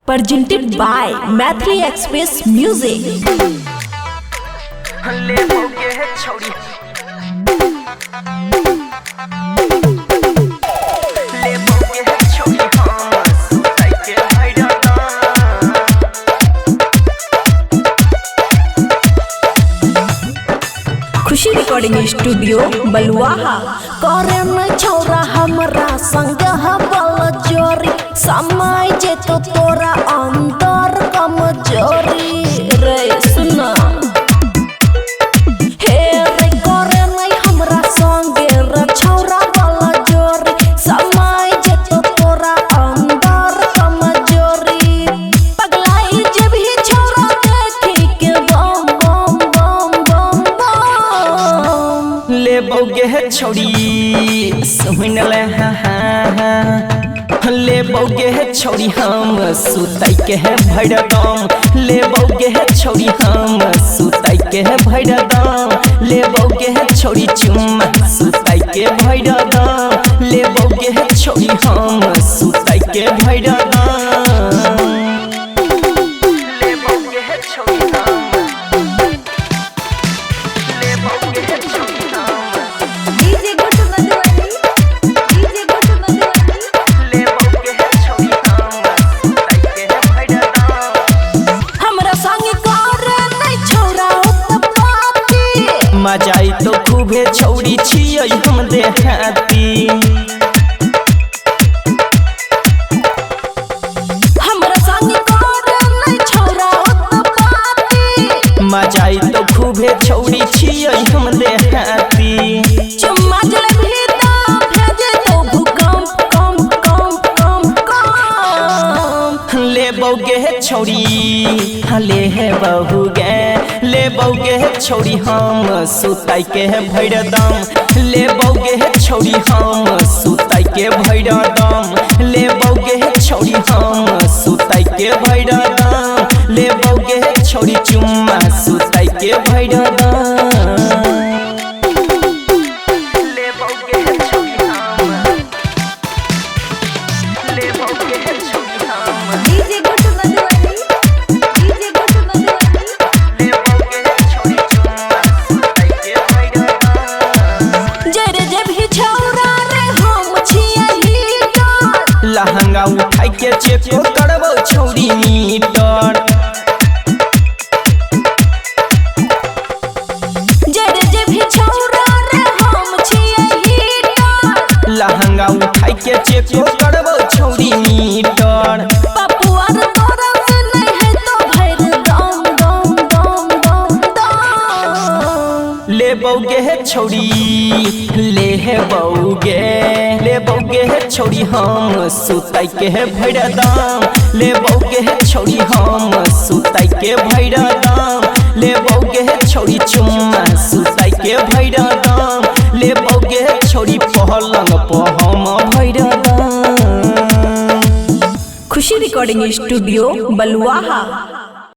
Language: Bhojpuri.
Presented by Mathli Express Music. Khushi recording studio Baluaha. करे न छौरा हमरा संग बल जोरी, समय जे तो तोरा अंदर कमजोरी रे सुना। हे रे करे न हमरा संग रे छौरा बल जोरी, समय जे तो तोरा अंदर कमजोरी। पगलाई जे भी छौरा देखी के बम बम बम बम बम ले बौगे है छोड़ी सुन ले ले बौगे है छोड़ी हम सुताई के है भड़दम। ले बौगे है छोड़ी हम सुताई के है भड़दम। ले बौगे है छोड़ी चुम्मा सुताई के भड़दम। ले बौगे है छोड़ी हम सुताई के भड़दम। ले बौगे है छोड़ी हम ले बौगे है छोड़ी हम मजाई तो खूबे छौड़ी छियै हम देहाती। हमरा संग करे नै छौरा उत्पाती। मजाई तो खूबे छौड़ी छियै हम देहाती। चुम्मा जले भीतर भेजे तो भूकंप कम कम कम कम। ले बौगे है छौड़ी ले है बहुगे। ले बौगे है छौड़ी हम सुताई के है भड़दम। ले बौगे है छौड़ी हम सुताई के भड़दम। ले बौगे है छौड़ी हम सुताई के भड़दम। ले बौगे है छौड़ी चुम्मा सुताई के भड़दम। ले बौगे है छौड़ी हम ले बौगे है छौड़ी हम डीजे गुट मधुबनी डीजे गुट मधुबनी। ले बौगे है छौड़ी चुम्मा सुताई के भड़दम। जरे जे भी छौरा रे हम छियै हीटर। लहंगा उठाई के चेको करबो छौड़ी मीटर। जरे जे भी छौरा रे हम छियै हीटर। लहंगा उठाई के चेको करबो छौड़ी मीटर। पपुआर तोरा से नहीं है तो भैर दम दम दम दम दम। ले बौगे है छौड़ी ले है बौगे। ले बौगे है छौड़ी हम सुताई के है भड़दम। ले बौगे है छौड़ी हम सुताई के भड़दम। ले बौगे है छौड़ी चुम्मा सुताई के भड़दम। ले बौगे है छौड़ी पहलंग पर हम भड़दम। खुशी रिकॉर्डिंग स्टूडियो बलुआहा।